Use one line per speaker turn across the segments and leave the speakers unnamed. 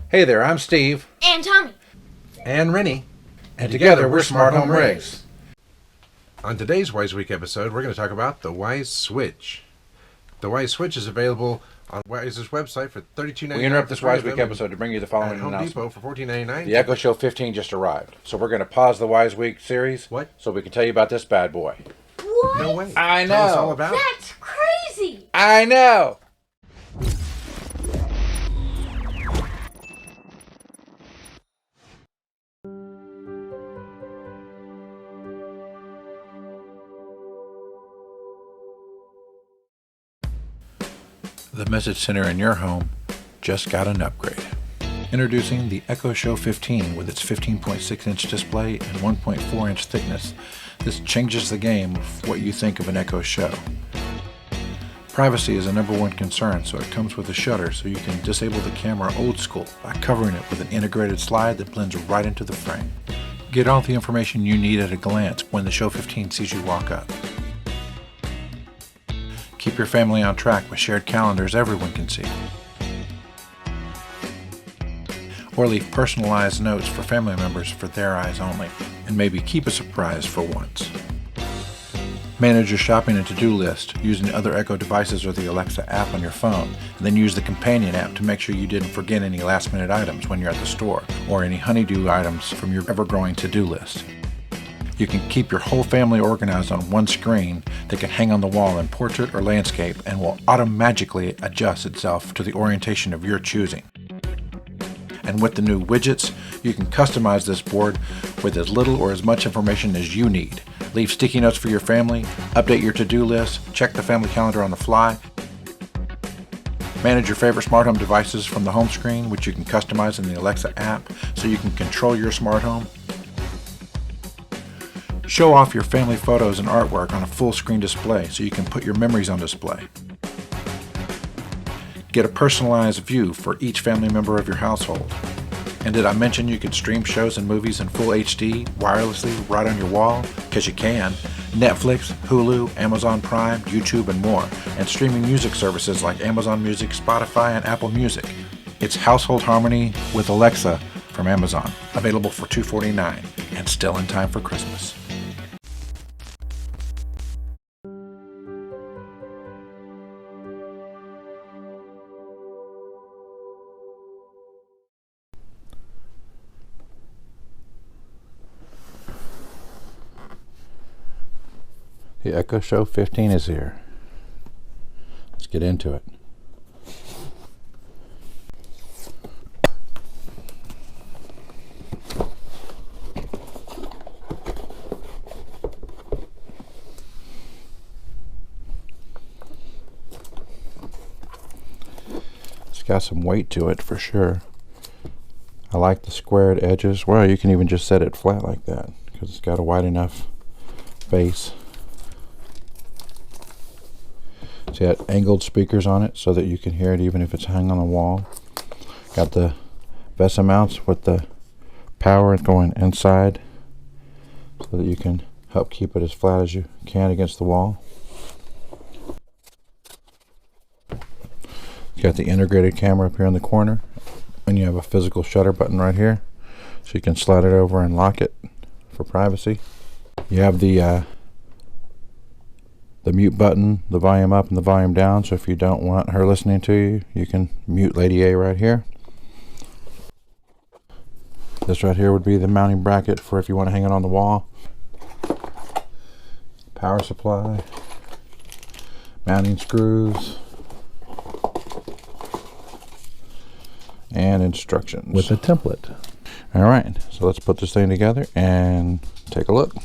Hey there, I'm Steve.
And Tommy.
And Rennie. And together we're Smart Home Rigs. On today's Wise Week episode, we're going to talk about the Wise Switch. The Wise Switch is available on Wise's website for $32.99.
We interrupt this Wise Week episode to bring you the following
at Home
announcement.
Depot for $14.99.
The Echo Show 15 just arrived, so we're going to pause the Wise Week series.
What?
So we can tell you about this bad boy.
What?
No way.
I
Tell us
know.
all about it.
That's crazy.
I know! The message center in your home just got an upgrade. Introducing the Echo Show 15 with its 15.6-inch display and 1.4-inch thickness. This changes the game of what you think of an Echo Show. Privacy is a number one concern, so it comes with a shutter so you can disable the camera old school by covering it with an integrated slide that blends right into the frame. Get all the information you need at a glance when the Show 15 sees you walk up. Keep your family on track with shared calendars everyone can see. Or leave personalized notes for family members for their eyes only, and maybe keep a surprise for once. Manage your shopping and to-do list using other Echo devices or the Alexa app on your phone, and then use the companion app to make sure you didn't forget any last-minute items when you're at the store, or any honeydew items from your ever-growing to-do list. You can keep your whole family organized on one screen that can hang on the wall in portrait or landscape and will automatically adjust itself to the orientation of your choosing. And with the new widgets, you can customize this board with as little or as much information as you need. Leave sticky notes for your family, update your to-do list, check the family calendar on the fly, manage your favorite smart home devices from the home screen, which you can customize in the Alexa app so you can control your smart home. Show off your family photos and artwork on a full screen display so you can put your memories on display. Get a personalized view for each family member of your household. And did I mention you can stream shows and movies in full HD wirelessly right on your wall? Because you can. Netflix, Hulu, Amazon Prime, YouTube, and more. And streaming music services like Amazon Music, Spotify, and Apple Music. It's Household Harmony with Alexa from Amazon. Available for $249 and still in time for Christmas. The Echo Show 15 is here. Let's get into it. It's got some weight to it for sure. I like the squared edges. Well, you can even just set it flat like that because it's got a wide enough base. It's got angled speakers on it so that you can hear it even if it's hung on the wall. Got the VESA mounts with the power going inside so that you can help keep it as flat as you can against the wall. You got the integrated camera up here in the corner, and you have a physical shutter button right here so you can slide it over and lock it for privacy. You have the mute button, the volume up and the volume down, so if you don't want her listening to you, you can mute Lady A right here. This right here would be the mounting bracket for if you want to hang it on the wall. Power supply, mounting screws, and instructions.
With a template.
Alright, so let's put this thing together and take a look.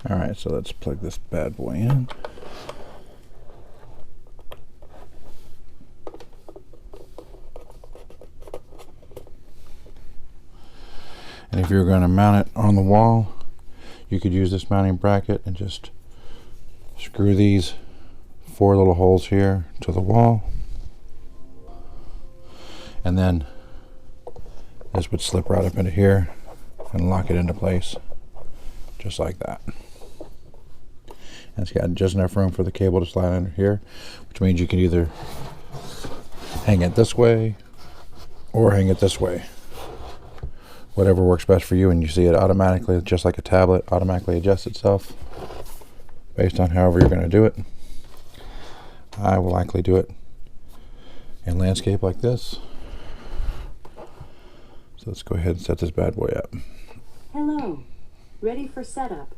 Alright, so let's plug this bad boy in. And if you're going to mount it on the wall, you could use this mounting bracket and just screw these 4 little holes here to the wall, and then This would slip right up into here and lock it into place, just like that. And it's got just enough room for the cable to slide under here, which means you can either hang it this way or hang it this way. Whatever works best for you, and you see it automatically, just like a tablet, automatically adjusts itself based on however you're going to do it. I will likely do it in landscape like this. So let's go ahead and set this bad boy up.
Hello. Ready for setup.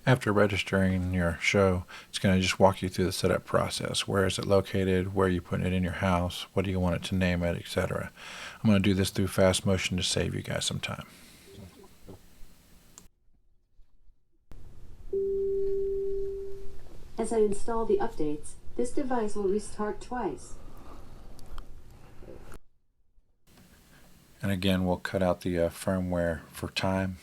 After registering your show, it's going to just walk you through the setup process. Where is it located? Where are you putting it in your house? What do you want it to name it, etc. I'm going to do this through fast motion to save you guys some time.
As I install the updates, this device will restart twice.
And again, we'll cut out the firmware for time.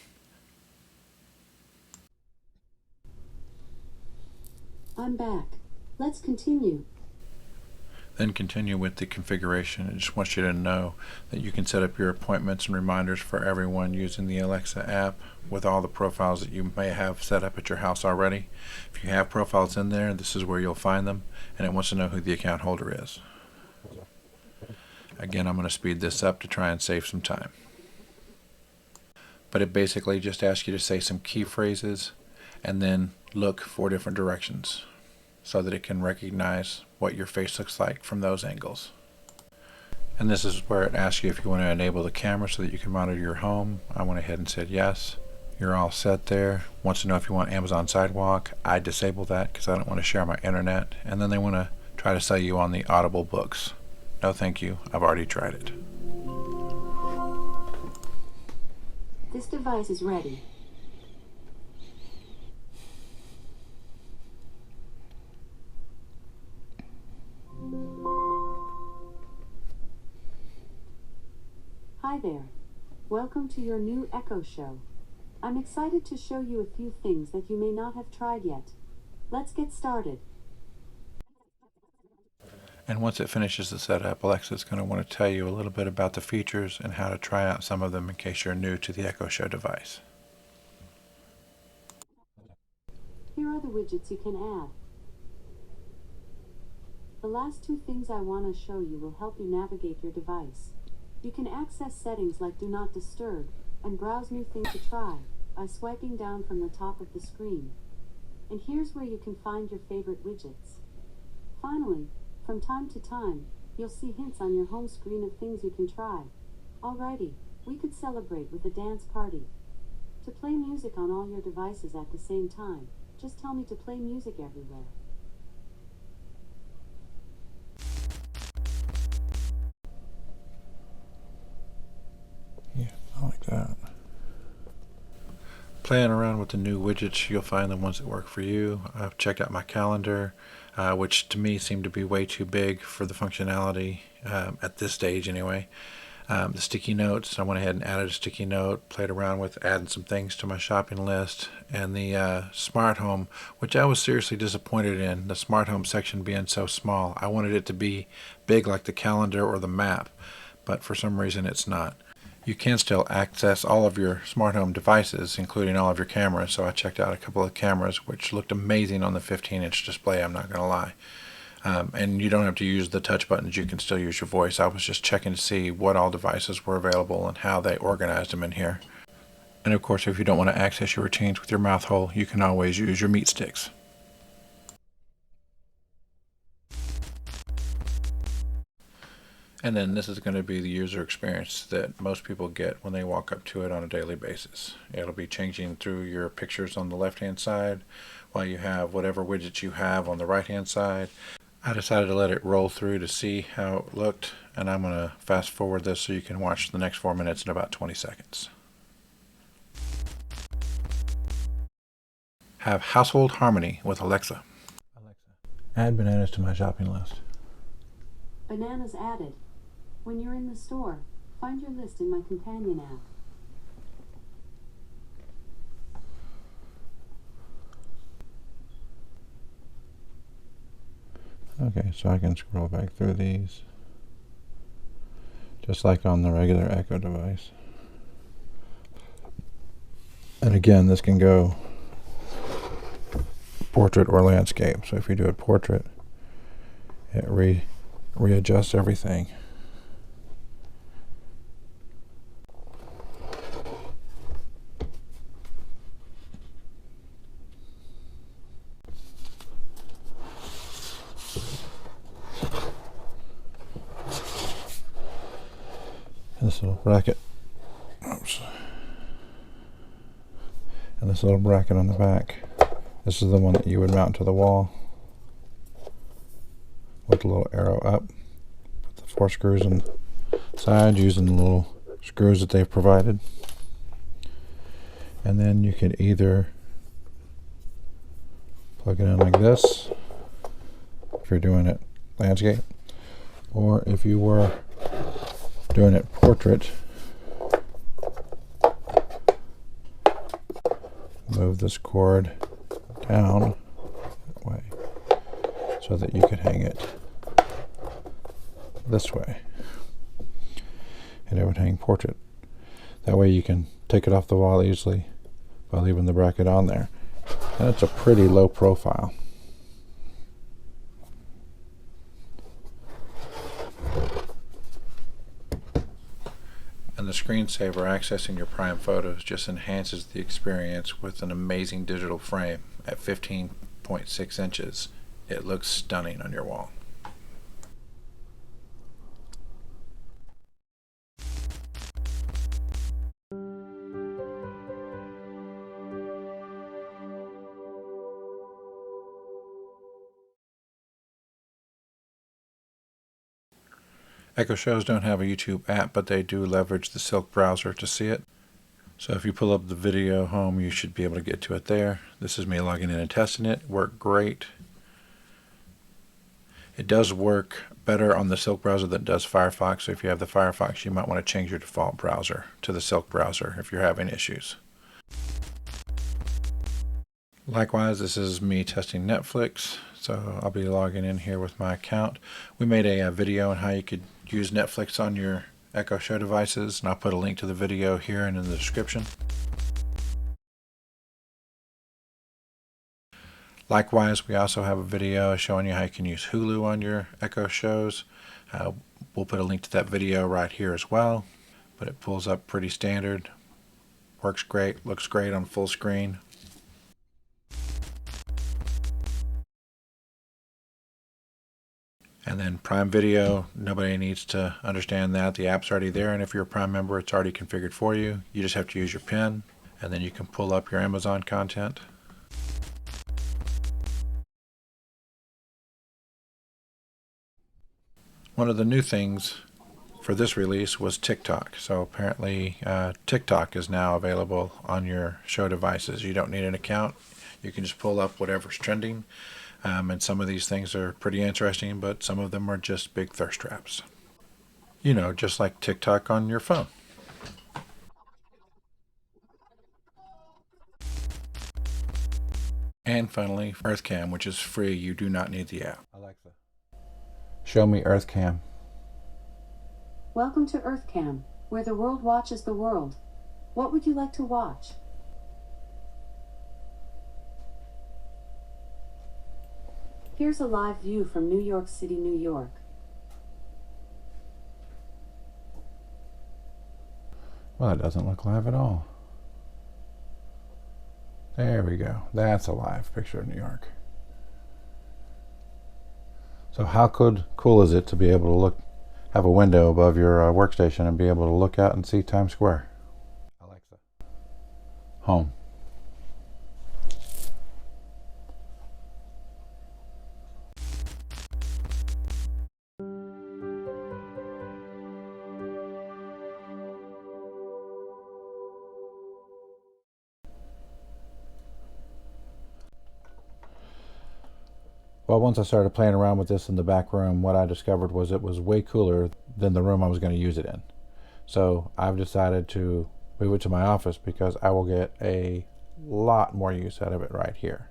I'm back. Let's continue.
Then continue with the configuration. I just want you to know that you can set up your appointments and reminders for everyone using the Alexa app with all the profiles that you may have set up at your house already. If you have profiles in there, this is where you'll find them, and it wants to know who the account holder is. Again, I'm going to speed this up to try and save some time. But it basically just asks you to say some key phrases and then look 4 different directions so that it can recognize what your face looks like from those angles. And this is where it asks you if you want to enable the camera so that you can monitor your home. I went ahead and said yes. You're all set there. Wants to know if you want Amazon Sidewalk. I disabled that because I don't want to share my internet. And then they want to try to sell you on the Audible books. No thank you, I've already tried it.
This device is ready. Hi there. Welcome to your new Echo Show. I'm excited to show you a few things that you may not have tried yet. Let's get started.
And once it finishes the setup, Alexa's going to want to tell you a little bit about the features and how to try out some of them in case you're new to the Echo Show device.
Here are the widgets you can add. The last 2 things I want to show you will help you navigate your device. You can access settings like Do Not Disturb and browse new things to try by swiping down from the top of the screen. And here's where you can find your favorite widgets. Finally, from time to time, you'll see hints on your home screen of things you can try. Alrighty, we could celebrate with a dance party. To play music on all your devices at the same time, just tell me to play music everywhere.
Yeah, I like that. Playing around with the new widgets, you'll find the ones that work for you. I've checked out my calendar, which to me seemed to be way too big for the functionality at this stage anyway. The sticky notes, I went ahead and added a sticky note, played around with adding some things to my shopping list, and the smart home, which I was seriously disappointed in, the smart home section being so small. I wanted it to be big like the calendar or the map, but for some reason it's not. You can still access all of your smart home devices, including all of your cameras, so I checked out a couple of cameras which looked amazing on the 15-inch display, I'm not going to lie. And you don't have to use the touch buttons, you can still use your voice. I was just checking to see what all devices were available and how they organized them in here. And of course, if you don't want to access your routines with your mouth hole, you can always use your meat sticks. And then this is going to be the user experience that most people get when they walk up to it on a daily basis. It'll be changing through your pictures on the left-hand side while you have whatever widgets you have on the right-hand side. I decided to let it roll through to see how it looked, and I'm going to fast forward this so you can watch the next 4 minutes in about 20 seconds. Have household harmony with Alexa. Add bananas to my shopping list.
Bananas added. When you're in the store, find your list in my companion app.
Okay, so I can scroll back through these, just like on the regular Echo device. And again, this can go portrait or landscape. So if you do it portrait, it readjusts everything. This little bracket, oops, and this little bracket on the back, this is the one that you would mount to the wall with a little arrow up. Put the 4 screws inside using the little screws that they've provided, and then you could either plug it in like this if you're doing it landscape, or if you were doing it portrait, move this cord down that way so that you could hang it this way, and it would hang portrait. That way you can take it off the wall easily by leaving the bracket on there, and it's a pretty low profile. And the screensaver accessing your prime photos just enhances the experience with an amazing digital frame at 15.6 inches. It looks stunning on your wall. Echo Shows don't have a YouTube app, but they do leverage the Silk browser to see it. So if you pull up the video home, you should be able to get to it there. This is me logging in and testing it. Worked great. It does work better on the Silk browser than it does Firefox. So if you have the Firefox, you might want to change your default browser to the Silk browser if you're having issues. Likewise, this is me testing Netflix. So I'll be logging in here with my account. We made a video on how you could use Netflix on your Echo Show devices, and I'll put a link to the video here and in the description. Likewise, we also have a video showing you how you can use Hulu on your Echo Shows. We'll put a link to that video right here as well, but it pulls up pretty standard. Works great, looks great on full screen. And then Prime Video, nobody needs to understand that. The app's already there, and if you're a Prime member, it's already configured for you. You just have to use your PIN, and then you can pull up your Amazon content. One of the new things for this release was TikTok. So apparently TikTok is now available on your show devices. You don't need an account. You can just pull up whatever's trending. And some of these things are pretty interesting, but some of them are just big thirst traps. You know, just like TikTok on your phone. And finally, EarthCam, which is free. You do not need the app. Alexa, show me EarthCam.
Welcome to EarthCam, where the world watches the world. What would you like to watch? Here's a live view from New York City, New York.
Well, it doesn't look live at all. There we go. That's a live picture of New York. So how cool is it to be able to have a window above your workstation and be able to look out and see Times Square? Alexa, home. Well, once I started playing around with this in the back room, what I discovered was it was way cooler than the room I was going to use it in. So I've decided to move it to my office because I will get a lot more use out of it right here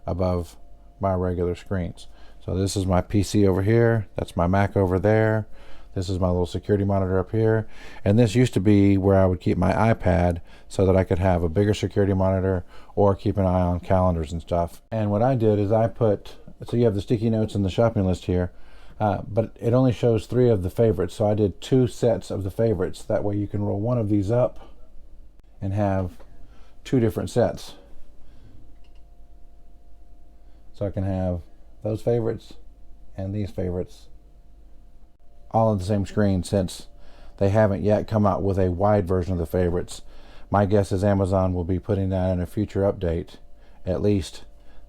above my regular screens. So this is my PC over here, that's my Mac over there, this is my little security monitor up here, and this used to be where I would keep my iPad so that I could have a bigger security monitor or keep an eye on calendars and stuff. And what I did is I put, so you have the sticky notes and the shopping list here, but it only shows 3 of the favorites, so I did 2 sets of the favorites. That way you can roll one of these up and have 2 different sets. So I can have those favorites and these favorites all on the same screen, since they haven't yet come out with a wide version of the favorites. My guess is Amazon will be putting that in a future update. At least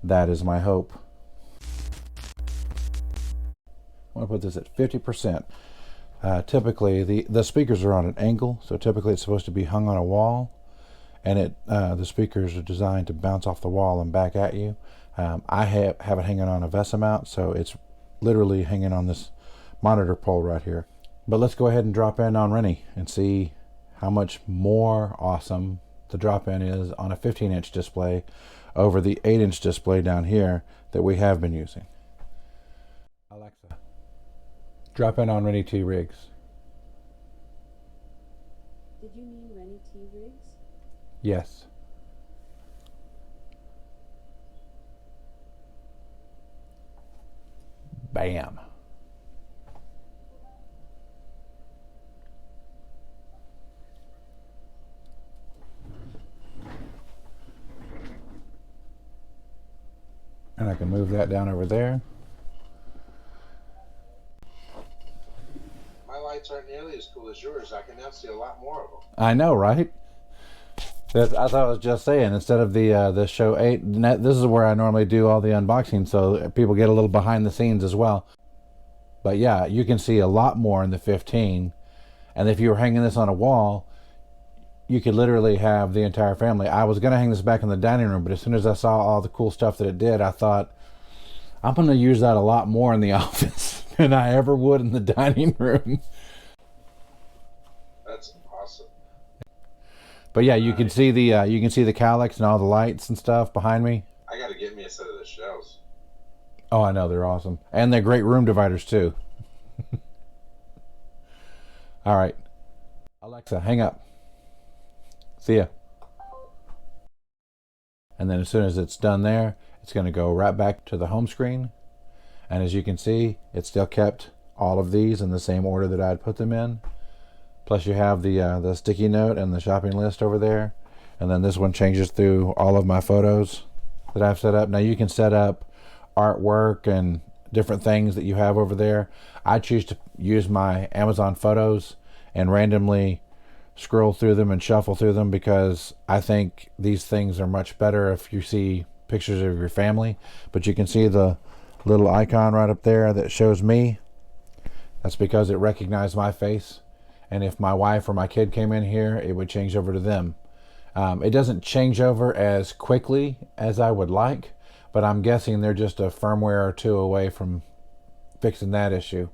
that is my hope. I want to put this at 50%. Typically the speakers are on an angle, so typically it's supposed to be hung on a wall, and the speakers are designed to bounce off the wall and back at you. I have it hanging on a VESA mount, so it's literally hanging on this monitor pole right here. But let's go ahead and drop in on Rennie and see how much more awesome the drop-in is on a 15-inch display over the 8-inch display down here that we have been using. Alexa, drop in on Rennie T. Riggs.
Did you mean Rennie T. Riggs?
Yes. Bam. And I can move that down over there.
My lights aren't nearly as cool as yours. I can now see a lot more of them.
I know, right? As I was just saying, instead of the show 8, this is where I normally do all the unboxing, so people get a little behind the scenes as well. But yeah, you can see a lot more in the 15, and if you were hanging this on a wall, you could literally have the entire family. I was going to hang this back in the dining room, but as soon as I saw all the cool stuff that it did, I thought, I'm going to use that a lot more in the office than I ever would in the dining room.
That's awesome.
But yeah, you can see the Calyx and all the lights and stuff behind me.
I got to get me a set of the shelves.
Oh, I know, they're awesome. And they're great room dividers too. All right. Alexa, hang up. See ya. And then as soon as it's done there, it's going to go right back to the home screen. And as you can see, it still kept all of these in the same order that I'd put them in. Plus you have the sticky note and the shopping list over there. And then this one changes through all of my photos that I've set up. Now you can set up artwork and different things that you have over there. I choose to use my Amazon photos and randomly scroll through them and shuffle through them, because I think these things are much better if you see pictures of your family. But you can see the little icon right up there that shows me. That's because it recognized my face, and if my wife or my kid came in here, it would change over to them. It doesn't change over as quickly as I would like, but I'm guessing they're just a firmware or 2 away from fixing that issue.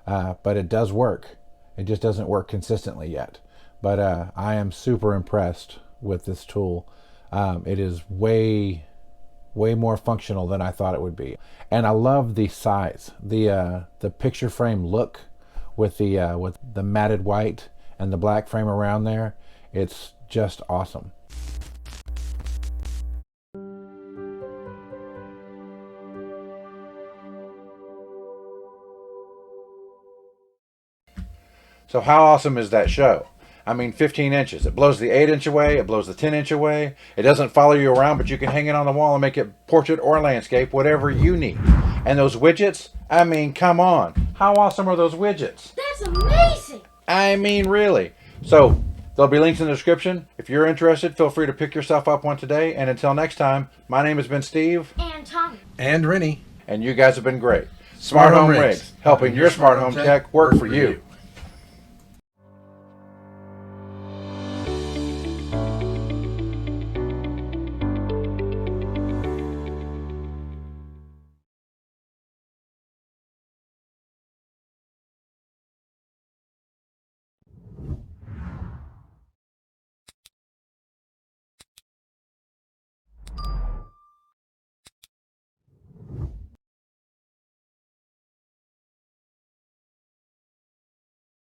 But it does work. It just doesn't work consistently yet. But I am super impressed with this tool. It is way more functional than I thought it would be. And I love the size. The picture frame look with the matted white and the black frame around there. It's just awesome. So how awesome is that show? I mean, 15 inches. It blows the 8-inch away. It blows the 10-inch away. It doesn't follow you around, but you can hang it on the wall and make it portrait or landscape, whatever you need. And those widgets, I mean, come on. How awesome are those widgets?
That's amazing!
I mean, really. So, there'll be links in the description. If you're interested, feel free to pick yourself up one today. And until next time, my name has been Steve.
And Tommy.
And Rennie.
And you guys have been great. Smart Home Rigs, helping your smart home tech work for you.